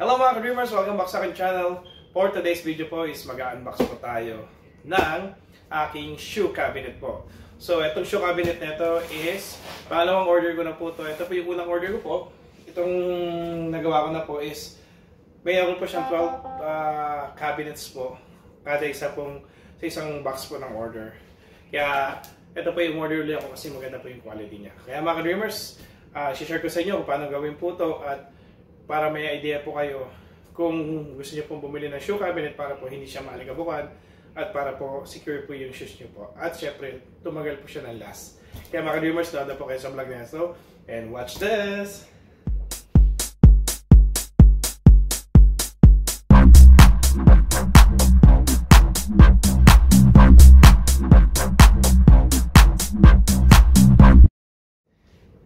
Hello mga ka-dreamers! Welcome back sa aking channel. For today's video po is mag-unbox po tayo ng aking shoe cabinet po. So itong shoe cabinet na ito is pangalawang order ko na po ito. Ito po yung unang order ko po. Itong nagawa ko na po is mayroon po siyang 12 cabinets po. Kada isa pong sa isang box po ng order. Kaya ito po yung order ulit ako kasi maganda po yung quality niya. Kaya mga ka-dreamers, share ko sa inyo kung paano gawin po ito at para may idea po kayo kung gusto niyo pong bumili ng shoe cabinet para po hindi siya maaligabukan at para po secure po yung shoes niyo po. At syempre, tumagal po siya ng last. Kaya mga ka-dreamers, doon po kayo sa vlog na ito. And watch this!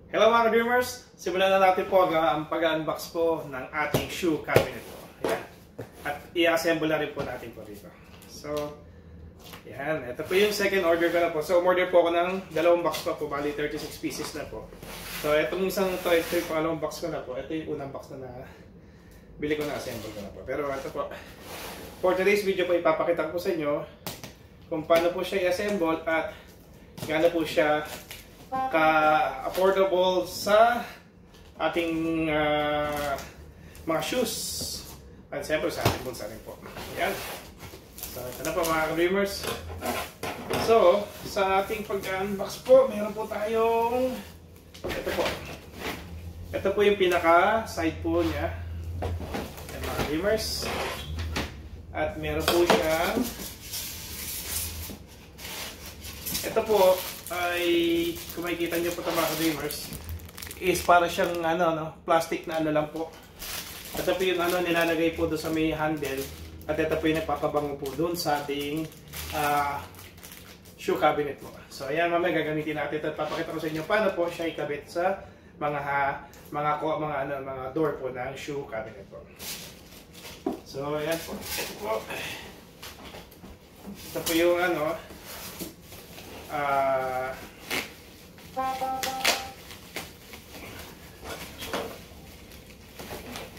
Hello mga ka-dreamers! Simulan na natin po ang pag-unbox po ng ating shoe cabinet po. Ayan. At i-assemble na rin po natin po dito. So, yan. Ito po yung second order ko na po. So, umorder po ako ng dalawang box pa po. Bali, 36 pieces na po. So, itong isang ito yung pangalawang box ko na po. Ito yung unang box na bili ko na, assemble ko na po. Pero ito po. For today's video po, ipapakita ko po sa inyo kung paano po siya i-assemble at gaano po siya ka-affordable sa ating mga shoes at siyempre sa ating bulsa rin po. Ayan. So ito na po mga ka-dreamers. So sa ating pag-unbox po, meron po tayong ito po. Ito po yung pinaka-side po niya. Ayan mga ka-dreamers. At meron po siyang ito po ay kung makikita nyo po ito mga ka-dreamers is para siyang plastic na lang po. Ito po yung nilalagay po doon sa may handle at ito po yung nagpapabango po doon sa ating shoe cabinet po. So ayan, mamaya gagamitin natin ito at papakita ko sa inyo paano po siya ikabit sa mga door po ng shoe cabinet po. So ayan po. Ito po yung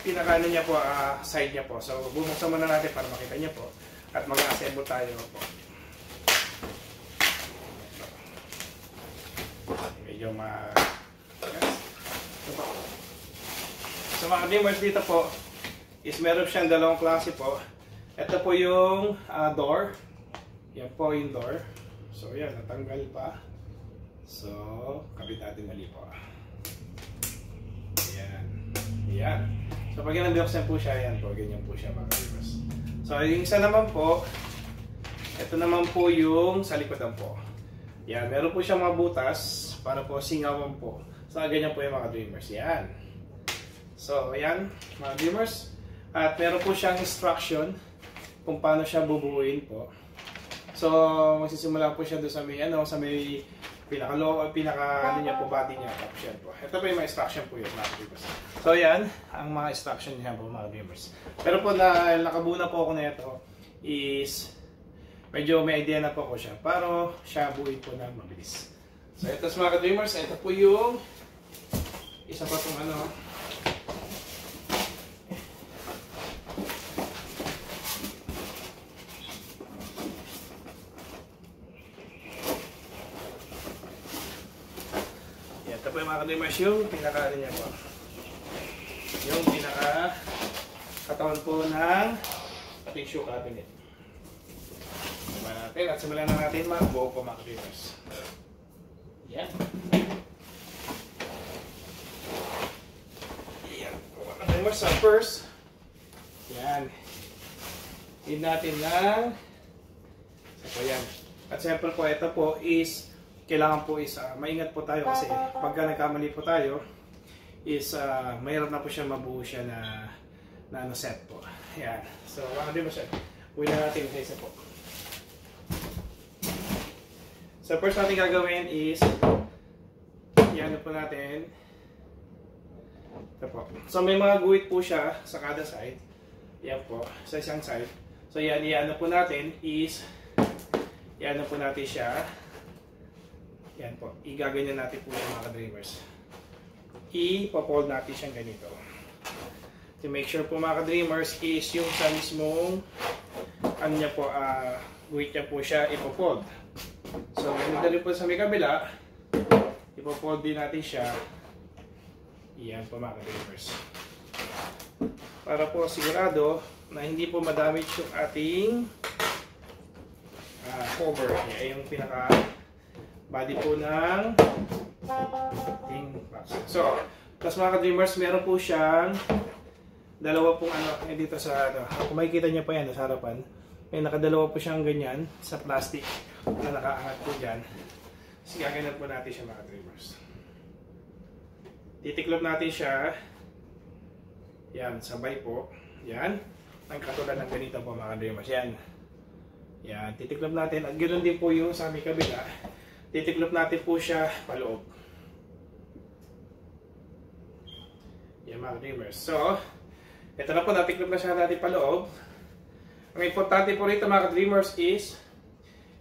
pinaka niya po, side niya po. So bubuksan muna natin para makita niya po at mag-assemble tayo po. Medyo so mga dreamers, dito po is meron siyang dalawang klase po. Ito po yung door. Yan po yung door. So yan, natanggal pa. So, kabit natin mali po. Ayan. Ayan. So pag binuksan po siya, ayan po, ganyan po siya mga ka-dreamers. So yung isa naman po, ito naman po yung sa likodan po. Yan, meron po siyang mga butas para po singawan po. So ganyan po yung mga ka-dreamers. Yan. So ayan, mga ka-dreamers. At meron po siyang instruction kung paano siya bubuuin po. So, magsisimula po siya doon sa may, sa may pinaka niya po, body niya. Tapos yan po. Ito po yung mga instruction po yun, mga viewers. So, yan, ang mga instruction niya po, mga viewers. Pero po, nakabuna po ako na ito is, medyo may idea na po ako siya. Para siya buuin po na mabilis. So, ito sa mga viewers, ito po yung isa pa itong ito po yung mga ka-dreamers, yung pinaka niya po. Yung pinaka katawan po ng ating shoe cabinet. Simulan natin at simulan na natin magbuo po mga ka-dreamers. Yan. Yan po mga ka-dreamers. So first, yan. Need natin ng so yan. At siyempre po ito po is kailangan po is maingat po tayo kasi pagka nagkamali po tayo is mahirap na po siya mabuo siya na set po. Ayan. So, di ba siya? Uwi na natin isa po. So, first natin gagawin is yan po natin. Ito po. So, may mga guhit po siya sa kada side. Yan po. Sa isang side. So, yan po natin is yan po natin siya. Yan po, igaganyan natin po yung mga ka-dreamers. I-fold natin siyang ganito. to make sure po mga ka-dreamers is yung sa mismong ano niya po, guhit niya po siya ipofold. So, dali po sa may kabila, ipofold din natin siya. Iyan po mga ka-dreamers. Para po sigurado na hindi po madamage yung ating cover. Yan yung pinaka body po ng ating box. So, tapos mga ka-dreamers, meron po siyang dalawa pong dito sa kung makikita niyo pa yan sa harapan, may nakadalawa po siyang ganyan sa plastic na nakaangat po dyan. So, gaganan po natin siya mga ka-dreamers. Titiklop natin siya. Yan, sabay po. Yan. Ang katulad ng ganito po mga ka-dreamers. Yan. Yan, titiklop natin. At ganoon din po yung sa aming kabila. Titiklop natin po siya paloob. Yan mga ka-dreamers. So, ito na po, natiklop na siya natin paloob. Ang importante po rito mga ka-dreamers is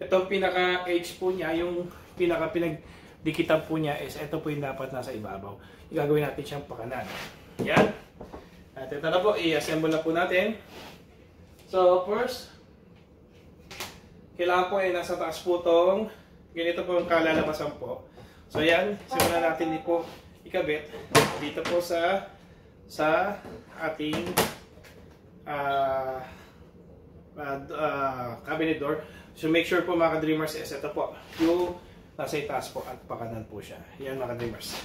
itong pinaka-edge po niya, yung pinaka-pinagdikitan po niya is ito po yung dapat nasa ibabaw. Igagawin natin siyang pakanan. Yan. At ito na po, i-assemble na po natin. So, first, kailangan po ay nasa taas po itong ganito po ang kalalabasan po. So, yan. Simulan natin dito po ikabit. Dito po sa ating cabinet door. So make sure po mga ka-dreamers is ito po yung nasa itaas po at pakanan po siya. Yan mga ka-dreamers.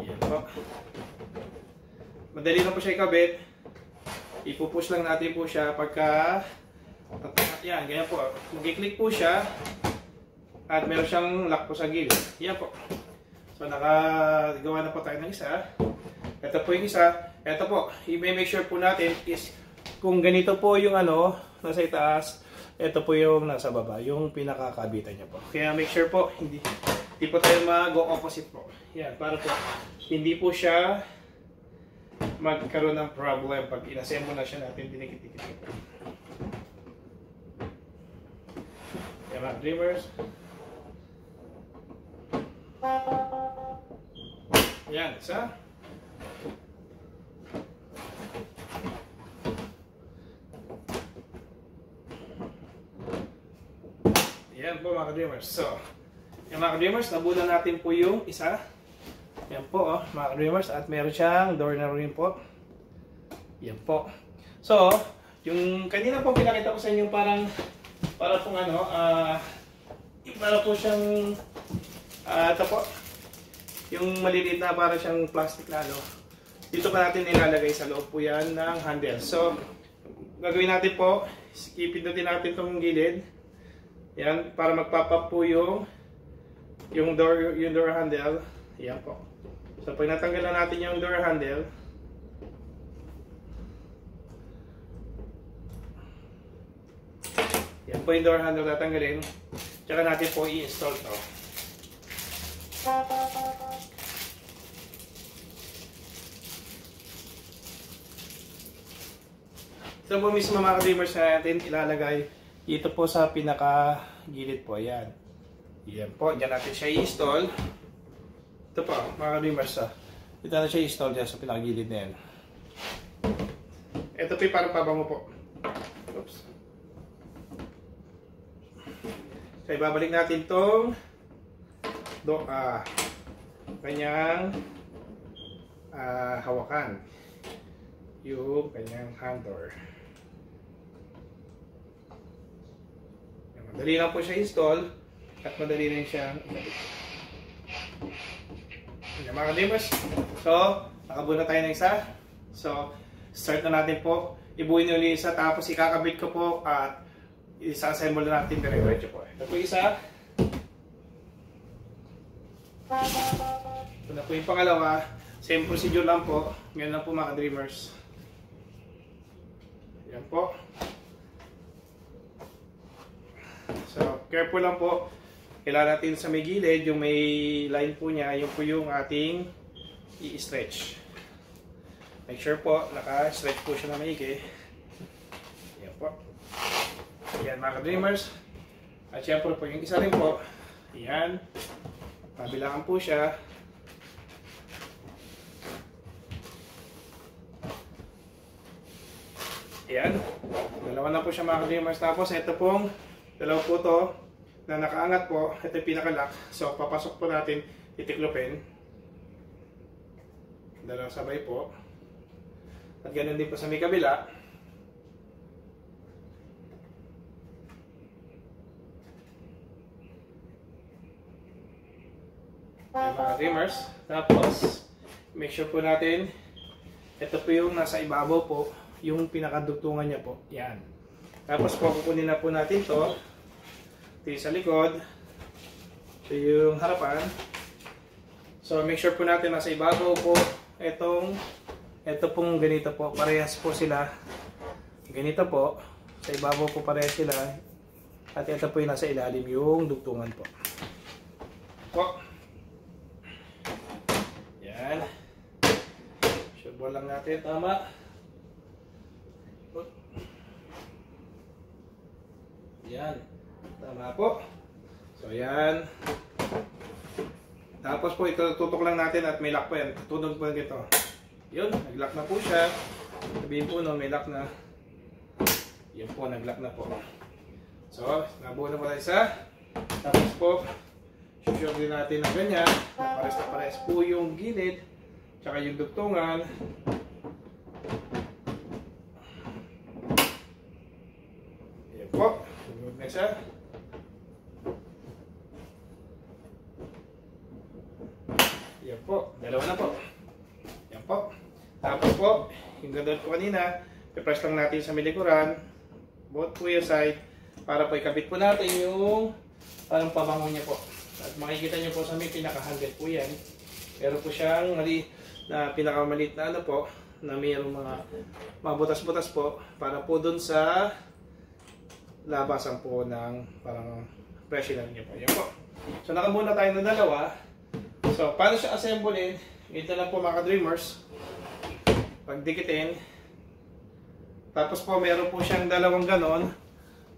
Yan po. Madali na po siya ikabit. Ipupush lang natin po siya pagka yan, ganyan po. Mag-click po siya at meron siyang lock po sa gilid. Yan po. So nakagawa na po tayo ng isa. Ito po yung isa. Ito po, i-make sure po natin is kung ganito po yung nasa itaas, ito po yung nasa baba, yung pinakakabitan niya po. Kaya make sure po, hindi po tayo mag-go opposite po. Yan, para po hindi po siya magkaroon ng problem pag inassemble na siya natin, dinikit-dikit. Yan mga dreamers. Yan, isa. Yan po mga ka-dreamers. So, yung mga ka-dreamers, nabunan natin po yung isa. Yan po mga ka-dreamers. At meron siyang door na rin po. Yan po. So, yung kanina po pinakita ko sa inyo para pong para po siyang ito po. Yung maliliit na para siyang plastic na dito pa natin ilalagay sa loob po yan ng handle. So, gagawin natin po, ipindutin natin itong gilid. Yan, para magpapap po yung door handle. Yan po. So, pag natanggal na natin yung door handle, yan po yung door handle tatanggalin. Tsaka natin po i-install to. Ito po mismo mga ka-dreamers natin ilalagay dito po sa pinaka-gilid po. Ayan. Yan po. Diyan natin siya i-install. Ito po mga ka-dreamers. Dito natin siya i-install dyan sa pinaka-gilid na yan. Ito po yung parang pabango po. Oops. So ibabalik natin itong kanyang hawakan. Yung kanyang hand door. Madali lang po siya install at madali rin siya ikabit. Yan mga ka-dreamers. So, nakabuo na tayo ng isa. So, start na natin po. Ibuhin nyo ulit isa tapos ikakabit ko po at isa-assemble na natin dire-diretso po. Ito po isa. Ito na po yung pangalawa. Same procedure lang po. Ngayon lang po mga ka-dreamers. Yan po. So, careful lang po. Kailangan natin sa may gilid, yung may line po niya, yung po yung ating i-stretch. Make sure po, naka-stretch po siya na maigi. Yan po. Yan mga ka-dreamers. At syempre po, yung isa rin po, yan. Pabilangan po siya. Yan. Dalawa na po siya mga ka-dreamers. Tapos ito pong dalawa po to na nakaangat po. Ito yung pinaka-lock. So papasok po natin, titiklopin. Dalawa sabay po. At ganun din po sa may kabila. Yan mga ka-dreamers. Tapos make sure po natin ito po yung nasa ibabaw po, yung pinakadugtungan niya po. Yan. Tapos po, kukunin na po natin to. Ito yung sa likod. Ito yung harapan. So, make sure po natin nasa ibabaw po ito pong ganito po. Parehas po sila. Ganito po. Sa ibabaw po parehas sila. At ito po yung nasa ilalim yung dugtungan po. Po. Yan. Sure lang natin. Tama. Yan. Tama po. So, yan. Tapos po, ito tutok lang natin at may lock po yan. Tutunog po ito. Yun, nag-lock na po siya. Sabihin po no, may lock na. Yun po, nag-lock na po. So, nabuo na po tayo isa. Tapos po, sure din natin na ganyan. Pares na pares po yung gilid. Tsaka yung dugtungan. Yan po. Sunod na isa. Yan po. Dalawa na po. Yan po. Tapos po, yung gandun po kanina, i-press lang natin sa milikuran. Both po yung side. Para po ikabit po natin yung parang pabango niya po. At makikita niyo po sa may pinaka-handle po yan. Pero po siyang na pinakamaliit na ano po, na mayroong mga mabutas-butas po para po dun sa labasan po ng parang pressure niyo po. Yan po. So nakamuna tayo ng dalawa. So paano siya assemblein? Ito lang po mga ka-dreamers. Pagdikitin. Tapos po meron po siyang dalawang ganon.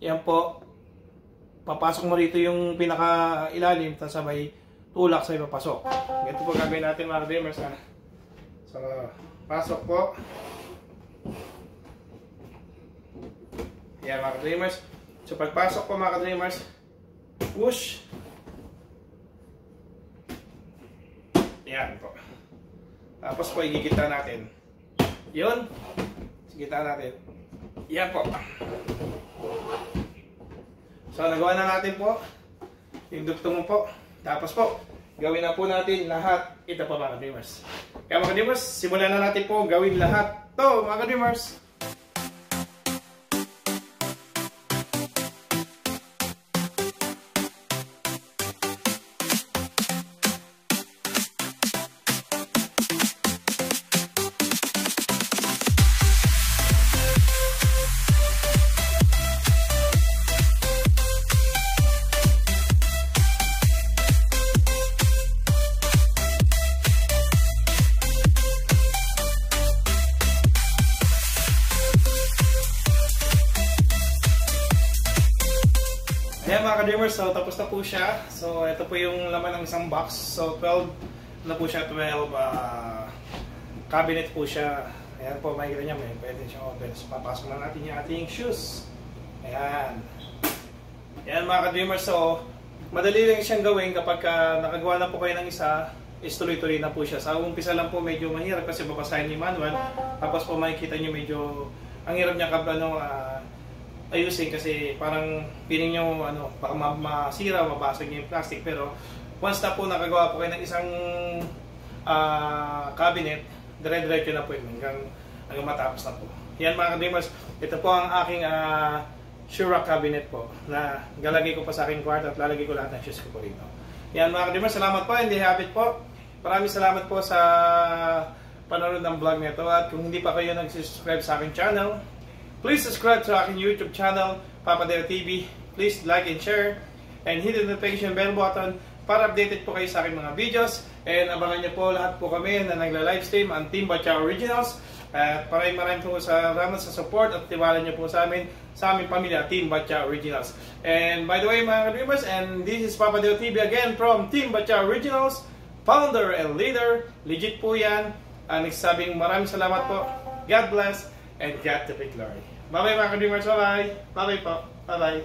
Yan po. Papasok mo rito yung pinaka ilalim, tapos sabay tulak sa ipapasok. Ito po gagawin natin mga ka-dreamers ha. So, pasok po. Yan mga ka-dreamers. So, pagpasok po mga ka-dreamers, push. Yan po. Tapos po, igigita natin. Yun. Igigita natin. Yan po. So, nagawa na natin po yung dugtong po. Tapos po, gawin na po natin lahat. Ito po mga ka-dreamers. Kaya mga ka-dreamers, simulan na natin po gawin lahat. To mga ka-dreamers. Ayan mga ka-dreamers, so tapos na po siya. So ito po yung laman ng isang box. So 12 na po siya, 12 cabinet po siya. Ayan po, makikita niya, may pwede siyang open. So papasok na natin yung ating shoes. Ayan. Ayan mga ka-dreamers, so madali lang siyang gawin kapag nakagawa na po kayo ng isa, is tuloy-tuloy na po siya. Sa umpisa lang po medyo mahirap kasi babasahin yung manual. Tapos po makikita niyo medyo ang hirap niya ayusin kasi parang feeling nyo baka masira, mabasag yung plastic. Pero once na po nakagawa po kayo ng isang cabinet, dire-diretso na po yun hanggang matapos na po. Yan mga ka-dreamers, ito po ang aking shoe rack cabinet po na galagay ko pa sa aking kwarto at lalagay ko lahat ng shoes ko po rito. Yan mga ka-dreamers, salamat po, hindi habit po. Maraming salamat po sa panonood ng vlog nito. At kung hindi pa kayo nag-subscribe sa aking channel, please subscribe sa aking YouTube channel, Papa Deo TV. Please like and share and hit the notification bell button para updated po kayo sa aking mga videos. And abangan niyo po lahat po kami na nagla-livestream ang Team Batya Originals. At maraming po salamat sa support at tiwala niyo po sa aming pamilya, Team Batya Originals. And by the way mga ka-dreamers, and this is Papa Deo TV again from Team Batya Originals, founder and leader. Legit po yan. Nagsasabing maraming salamat po. God bless and God to be glory. Bye-bye mga ka-dreamers. Bye-bye. Bye-bye po. Bye-bye.